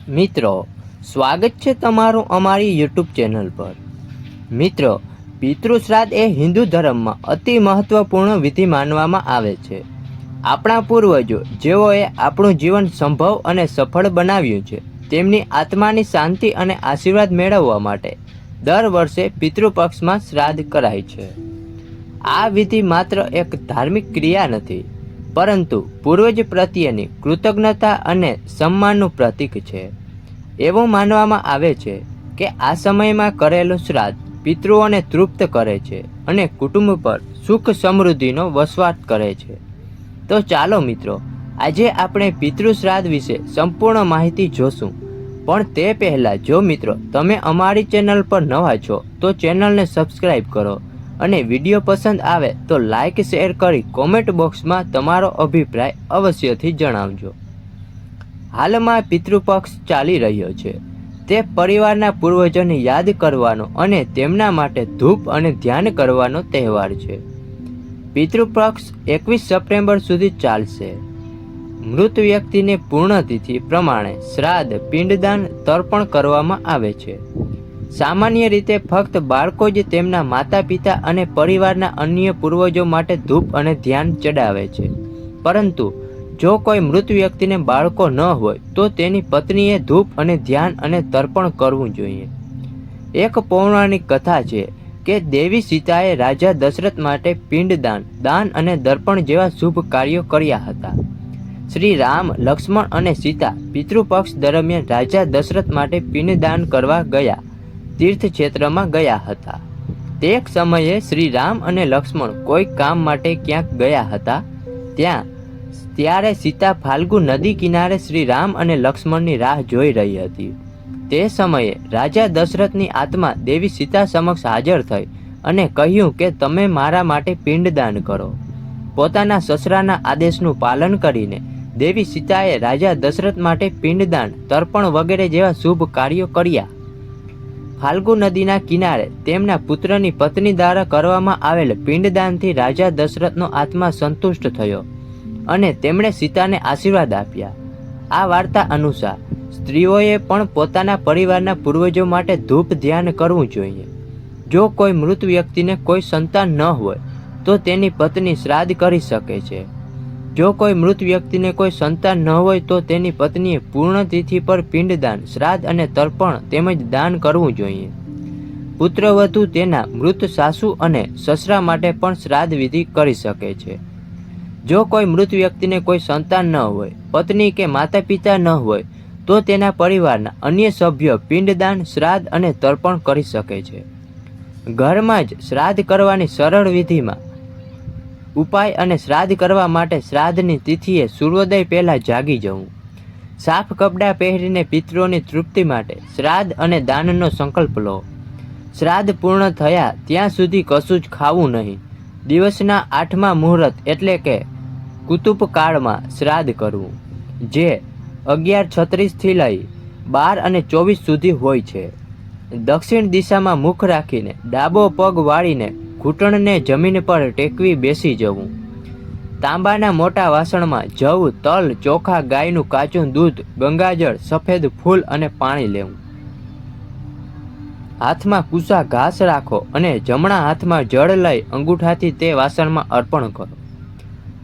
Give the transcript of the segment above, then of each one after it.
મિત્રો, સ્વાગત છે તમારું અમારી યુટ્યુબ ચેનલ પર। મિત્રો, પિતૃશ્રાદ્ધ એ હિન્દુ ધર્મમાં અતિ મહત્વપૂર્ણ વિધિ માનવામાં આવે છે। આપણા પૂર્વજો જેઓએ આપણું જીવન સંભવ અને સફળ બનાવ્યું છે, તેમની આત્માની શાંતિ અને આશીર્વાદ મેળવવા માટે દર વર્ષે પિતૃપક્ષમાં શ્રાદ્ધ કરાય છે। આ વિધિ માત્ર એક ધાર્મિક ક્રિયા નથી, પરંતુ પૂર્વજ પ્રત્યેની કૃતજ્ઞતા અને સન્માનનું પ્રતીક છે। એવું માનવામાં આવે છે કે આ સમયમાં કરેલું શ્રાદ્ધ પિતૃઓને તૃપ્ત કરે છે અને કુટુંબ પર સુખ સમૃદ્ધિનો વસવાટ કરે છે। તો ચાલો મિત્રો, આજે આપણે પિતૃશ્રાદ્ધ વિશે સંપૂર્ણ માહિતી જોશું। પણ તે પહેલાં જો મિત્રો તમે અમારી ચેનલ પર નવા છો તો ચેનલને સબસ્ક્રાઈબ કરો અને વિડીયો પસંદ આવે તો લાઇક શેર કરી કોમેન્ટ બોક્સમાં તમારો અભિપ્રાય અવશ્યથી જણાવજો। હાલમાં પિતૃપક્ષ ચાલી રહ્યો છે, તે પરિવારના પૂર્વજોને યાદ કરવાનો અને તેમના માટે ધૂપ અને ધ્યાન કરવાનો તહેવાર છે। પિતૃપક્ષ 21 સપ્ટેમ્બર સુધી ચાલશે। મૃત વ્યક્તિને પૂર્ણતિથિ પ્રમાણે શ્રાદ્ધ, પિંડદાન, તર્પણ કરવામાં આવે છે। સામાન્ય રીતે ફક્ત બાળકો જ તેમના માતા પિતા અને પરિવારના અન્ય પૂર્વજો માટે ધૂપ અને ધ્યાન ચડાવે છે, પરંતુ જો કોઈ મૃત વ્યક્તિને બાળકો ન હોય તો તેની પત્નીએ ધૂપ અને ધ્યાન અને તર્પણ કરવું જોઈએ। એક પૌરાણિક કથા છે કે દેવી સીતાએ રાજા દશરથ માટે પિંડદાન, દાન અને દર્પણ જેવા શુભ કાર્યો કર્યા હતા। શ્રી રામ, લક્ષ્મણ અને સીતા પિતૃપક્ષ દરમિયાન રાજા દશરથ માટે પિંડદાન કરવા ગયા તીર્થક્ષેત્રમાં ગયા હતા। તે સમયે શ્રી રામ અને લક્ષ્મણ કોઈ કામ માટે ક્યાંક ગયા હતા। ત્યારે સીતા ફાલ્ગુ નદી કિનારે શ્રી રામ અને લક્ષ્મણની રાહ જોઈ રહી હતી। તે સમયે રાજા દશરથની આત્મા દેવી સીતા સમક્ષ હાજર થઈ અને કહ્યું કે તમે મારા માટે પિંડદાન કરો। પોતાના સસરાના આદેશનું પાલન કરીને દેવી સીતાએ રાજા દશરથ માટે પિંડદાન, તર્પણ વગેરે જેવા શુભ કાર્યો કર્યા। ફાલ્ગુ નદીના કિનારે તેમના પુત્રની પત્ની દ્વારા કરવામાં આવેલ પિંડદાનથી રાજા દશરથનો આત્મા સંતુષ્ટ થયો અને તેમણે સીતાને આશીર્વાદ આપ્યા। આ વાર્તા અનુસાર સ્ત્રીઓએ પણ પોતાના પરિવારના પૂર્વજો માટે ધૂપ ધ્યાન કરવું જોઈએ। જો કોઈ મૃત વ્યક્તિને કોઈ સંતાન ન હોય તો તેની પત્ની શ્રાદ્ધ કરી શકે છે। જો કોઈ મૃત વ્યક્તિને કોઈ સંતાન ન હોય તો તેની પત્નીએ પૂર્ણતિથિ પર પિંડદાન, શ્રાદ્ધ અને તર્પણ તેમજ દાન કરવું જોઈએ। પુત્રવધુ તેના મૃત સાસુ અને સસરા માટે પણ શ્રાદ્ધ વિધિ કરી શકે છે। જો કોઈ મૃત વ્યક્તિને કોઈ સંતાન ન હોય, પત્ની કે માતા પિતા ન હોય તો તેના પરિવારના અન્ય સભ્યો પિંડદાન, શ્રાદ્ધ અને તર્પણ કરી શકે છે। ઘરમાં જ શ્રાદ્ધ કરવાની સરળ વિધિમાં ઉપાય અને શ્રાદ્ધ કરવા માટે શ્રાદ્ધની તિથિએ સૂર્યોદય પહેલાં જાગી જવું। સાફ કપડાં પહેરીને પિતૃઓની તૃપ્તિ માટે શ્રાદ્ધ અને દાનનો સંકલ્પ લો। શ્રાદ્ધ પૂર્ણ થયા ત્યાં સુધી કશું જ ખાવું નહીં। દિવસના 8મા મુહૂર્ત એટલે કે કુતુબ કાળમાં શ્રાદ્ધ કરવું, જે 11:36 લઈ 12:24 સુધી હોય છે। દક્ષિણ દિશામાં મુખ રાખીને ડાબો પગ વાળીને ઘૂંટણને જમીન પર ટેકવી બેસી જવું। તાંબાના મોટા વાસણમાં જવ, તલ, ચોખા, ગાયનું કાચું દૂધ, ગંગાજળ, સફેદ ફૂલ અને પાણી લેવું। હાથમાં કુસા ઘાસ રાખો અને જમણા હાથમાં જળ લઈ અંગૂઠાથી તે વાસણમાં અર્પણ કરો।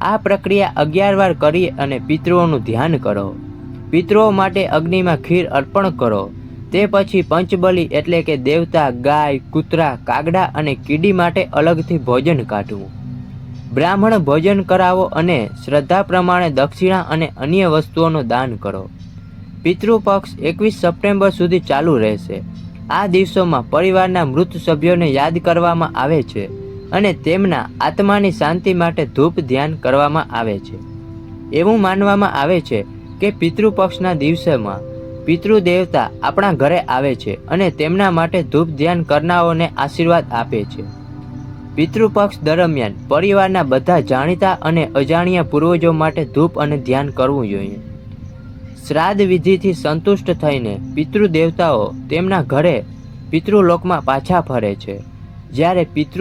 આ પ્રક્રિયા 11 વાર કરી અને પિતૃઓનું ધ્યાન કરો। પિતૃઓ માટે અગ્નિમાં ખીર અર્પણ કરો। તે પછી પંચબલી એટલે કે દેવતા, ગાય, કૂતરા, કાગડા અને કીડી માટે અલગથી ભોજન કાઢવું। બ્રાહ્મણ ભોજન કરાવો અને શ્રદ્ધા પ્રમાણે દક્ષિણા અને અન્ય વસ્તુઓનું દાન કરો। પિતૃપક્ષ 21 સપ્ટેમ્બર સુધી ચાલુ રહેશે। આ દિવસોમાં પરિવારના મૃત સભ્યોને યાદ કરવામાં આવે છે અને તેમના આત્માની શાંતિ માટે ધૂપ ધ્યાન કરવામાં આવે છે। એવું માનવામાં આવે છે કે પિતૃપક્ષના દિવસોમાં પિતૃદેવતા આપણા ઘરે આવે છે અને તેમના માટે ધૂપ ધ્યાન કરનારાઓને આશીર્વાદ આપે છે। પિતૃપક્ષ દરમિયાન પરિવારના બધા જાણીતા અને અજાણ્યા પૂર્વજો માટે ધૂપ અને ધ્યાન કરવું જોઈએ। શ્રાદ્ધ વિધિથી સંતુષ્ટ થઈને પિતૃદેવતાઓ તેમના ઘરે પિતૃલોકમાં પાછા ફરે છે। જ્યારે પિતૃ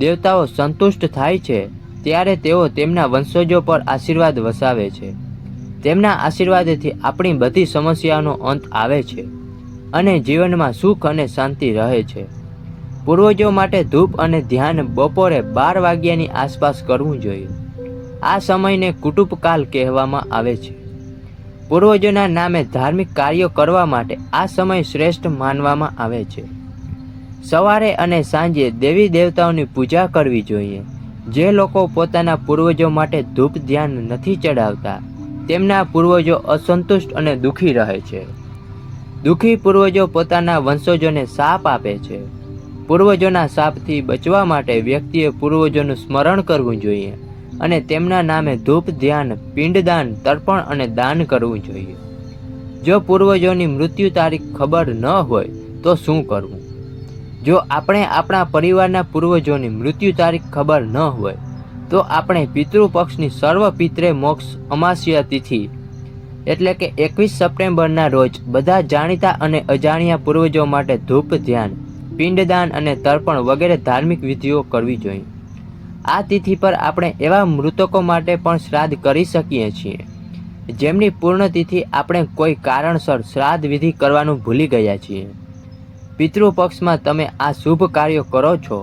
દેવતાઓ સંતુષ્ટ થાય છે ત્યારે તેઓ તેમના વંશજો પર આશીર્વાદ વસાવે છે। તેમના આશીર્વાદથી આપણી બધી સમસ્યાઓનો અંત આવે છે અને જીવનમાં સુખ અને શાંતિ રહે છે. પૂર્વજો માટે ધૂપ અને ધ્યાન બપોરે 12 વાગ્યાની આસપાસ કરવું જોઈએ. આ સમયને કુટુંબકાલ કહેવામાં આવે છે. પૂર્વજોના નામે ધાર્મિક કાર્યો કરવા માટે આ સમય શ્રેષ્ઠ માનવામાં આવે છે. સવારે અને સાંજે દેવી દેવતાઓની પૂજા કરવી જોઈએ. જે લોકો પોતાના પૂર્વજો માટે ધૂપ ધ્યાન નથી ચડાવતા તેમના પૂર્વજો અસંતુષ્ટ અને દુઃખી રહે છે. દુઃખી પૂર્વજો પોતાના વંશજોને શાપ આપે છે. પૂર્વજોના શાપથી બચવા માટે વ્યક્તિએ પૂર્વજોનું સ્મરણ કરવું જોઈએ અને તેમના નામે ધૂપ ધ્યાન, પિંડદાન, તર્પણ અને દાન કરવું જોઈએ. જો પૂર્વજોની મૃત્યુ તારીખ ખબર ન હોય તો શું કરવું? જો આપણે આપણા પરિવારના પૂર્વજોની મૃત્યુ તારીખ ખબર ન હોય તો આપણે પિતૃપક્ષની સર્વ પિતૃ મોક્ષ અમાસ્ય તિથિ એટલે કે 21 સપ્ટેમ્બરના રોજ બધા જાણીતા અને અજાણ્યા પૂર્વજો માટે ધૂપ ધ્યાન, પિંડદાન અને તર્પણ વગેરે ધાર્મિક વિધિઓ કરવી જોઈએ. આ તિથિ પર આપણે એવા મૃતકો માટે પણ શ્રાદ્ધ કરી શકીએ છીએ જેમની પૂર્ણતિથિ આપણે કોઈ કારણસર શ્રાદ્ધ વિધિ કરવાનું ભૂલી ગયા છીએ. પિતૃપક્ષમાં તમે આ શુભ કાર્યો કરો છો.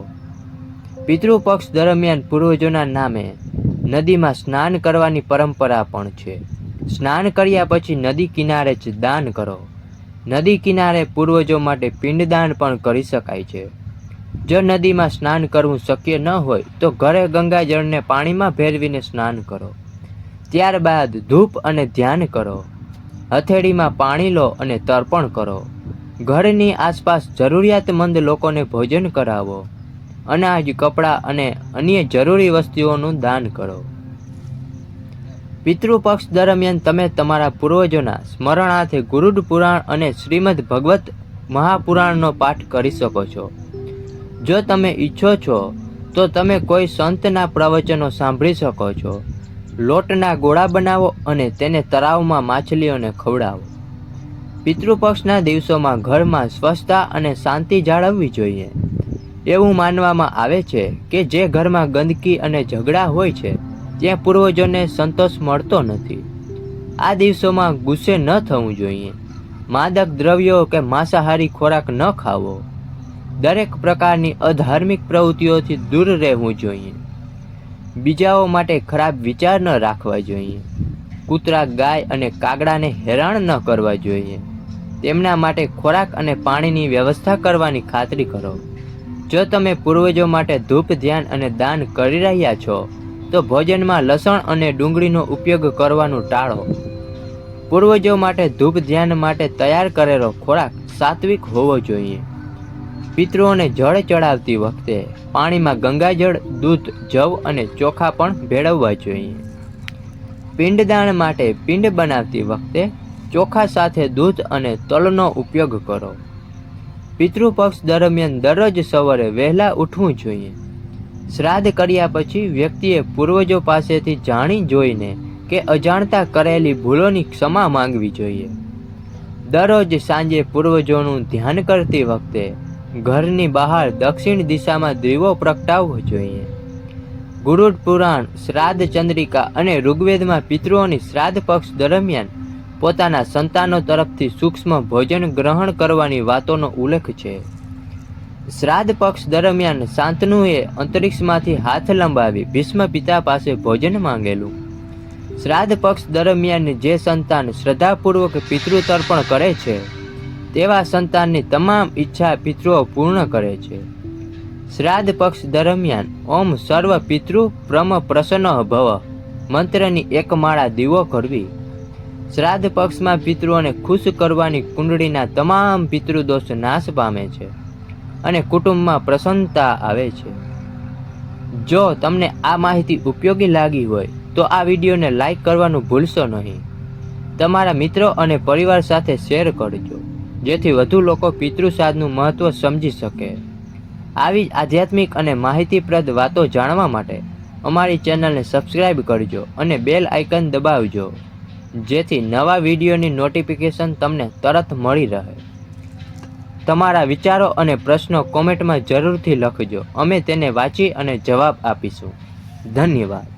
પિતૃપક્ષ દરમિયાન પૂર્વજોના નામે નદીમાં સ્નાન કરવાની પરંપરા પણ છે. સ્નાન કર્યા પછી નદી કિનારે જ દાન કરો. નદી કિનારે પૂર્વજો માટે પિંડદાન પણ કરી શકાય છે. જો નદીમાં સ્નાન કરવું શક્ય ન હોય તો ઘરે ગંગાજળને પાણીમાં ભેળવીને સ્નાન કરો. ત્યારબાદ ધૂપ અને ધ્યાન કરો. હથેળીમાં પાણી લો અને તર્પણ કરો. ઘરની આસપાસ જરૂરિયાતમંદ લોકોને ભોજન કરાવો. અનાજ, કપડાં અને અન્ય જરૂરી વસ્તુઓનું દાન કરો. પિતૃપક્ષ દરમિયાન તમે તમારા પૂર્વજોના સ્મરણાર્થે ગુરુડ પુરાણ અને શ્રીમદ ભગવત મહાપુરાણનો પાઠ કરી શકો છો. જો તમે ઈચ્છો છો તો તમે કોઈ સંતના પ્રવચનો સાંભળી શકો છો. લોટના ગોળા બનાવો અને તેને તળાવમાં માછલીઓને ખવડાવો. પિતૃપક્ષના દિવસોમાં ઘરમાં સ્વચ્છતા અને શાંતિ જાળવવી જોઈએ. એવું માનવામાં આવે છે કે જે ઘરમાં ગંદકી અને ઝઘડા હોય છે ત્યાં પૂર્વજોને સંતોષ મળતો નથી. આ દિવસોમાં ગુસ્સે ન થવું જોઈએ. માદક દ્રવ્યો કે માંસાહારી ખોરાક ન ખાવો. દરેક પ્રકારની અધાર્મિક પ્રવૃત્તિઓથી દૂર રહેવું જોઈએ. બીજાઓ માટે ખરાબ વિચાર ન રાખવા જોઈએ. કૂતરા, ગાય અને કાગડાને હેરાન ન કરવા જોઈએ. તેમના માટે ખોરાક અને પાણીની વ્યવસ્થા કરવાની ખાતરી કરો. જો તમે પૂર્વજો માટે ધૂપ ધ્યાન અને દાન કરી રહ્યા છો તો ભોજનમાં લસણ અને ડુંગળીનો ઉપયોગ કરવાનું ટાળો. પૂર્વજો માટે ધૂપ ધ્યાન માટે તૈયાર કરેલો ખોરાક સાત્વિક હોવો જોઈએ. પિતૃઓને જળ ચડાવતી વખતે પાણીમાં ગંગાજળ, દૂધ, જવ અને ચોખા પણ ભેળવવા જોઈએ. પિંડદાન માટે પિંડ બનાવતી વખતે ચોખા સાથે દૂધ અને તલનો ઉપયોગ કરો. પિતૃપક્ષ દરમિયાન દરરોજ સવારે વહેલા ઉઠવું જોઈએ. શ્રાદ્ધ કર્યા પછી વ્યક્તિએ પૂર્વજો પાસેથી જાણી જોઈને કે અજાણતા કરેલી ભૂલોની ક્ષમા માંગવી જોઈએ. દરરોજ સાંજે પૂર્વજોનું ધ્યાન કરતી વખતે ઘરની બહાર દક્ષિણ દિશામાં દીવો પ્રગટાવવો જોઈએ. ગુરુડ પુરાણ, શ્રાદ્ધ ચંદ્રિકા અને ઋગ્વેદમાં પિતૃઓની શ્રાદ્ધ પક્ષ દરમિયાન પોતાના સંતાનો તરફથી સૂક્ષ્મ ભોજન ગ્રહણ કરવાની વાતોનો ઉલ્લેખ છે. શ્રાદ્ધ પક્ષ દરમિયાન શાંતનુએ અંતરિક્ષમાંથી હાથ લંબાવી ભીષ્મ પિતા પાસે ભોજન માંગેલું. શ્રાદ્ધ પક્ષ દરમિયાન જે સંતાન શ્રદ્ધાપૂર્વક પિતૃતર્પણ કરે છે તેવા સંતાનની તમામ ઈચ્છા પિતૃઓ પૂર્ણ કરે છે. શ્રાદ્ધ પક્ષ દરમિયાન ઓમ સર્વ પિતૃ પ્રમ પ્રસન્ન ભવ મંત્રની એક માળા દીવો કરવી. શ્રાદ્ધ પક્ષમાં પિતૃઓને ખુશ કરવાની કુંડળીના તમામ પિતૃદોષ નાશ પામે છે અને કુટુંબમાં પ્રસન્નતા આવે છે. જો તમને આ માહિતી ઉપયોગી લાગી હોય તો આ વિડીયોને લાઈક કરવાનું ભૂલશો નહીં. તમારા મિત્રો અને પરિવાર સાથે શેર કરજો જેથી વધુ લોકો પિતૃશ્રાદ્ધનું મહત્ત્વ સમજી શકે. આવી જ આધ્યાત્મિક અને માહિતીપ્રદ વાતો જાણવા માટે અમારી ચેનલને સબસ્ક્રાઈબ કરજો અને બેલ આઇકન દબાવજો જેથી નવા વિડીયોની નોટિફિકેશન તમને તરત મળી રહે. તમારા વિચારો અને પ્રશ્નો કોમેન્ટમાં જરૂરથી લખજો. અમે તેને વાંચી અને જવાબ આપીશું. ધન્યવાદ.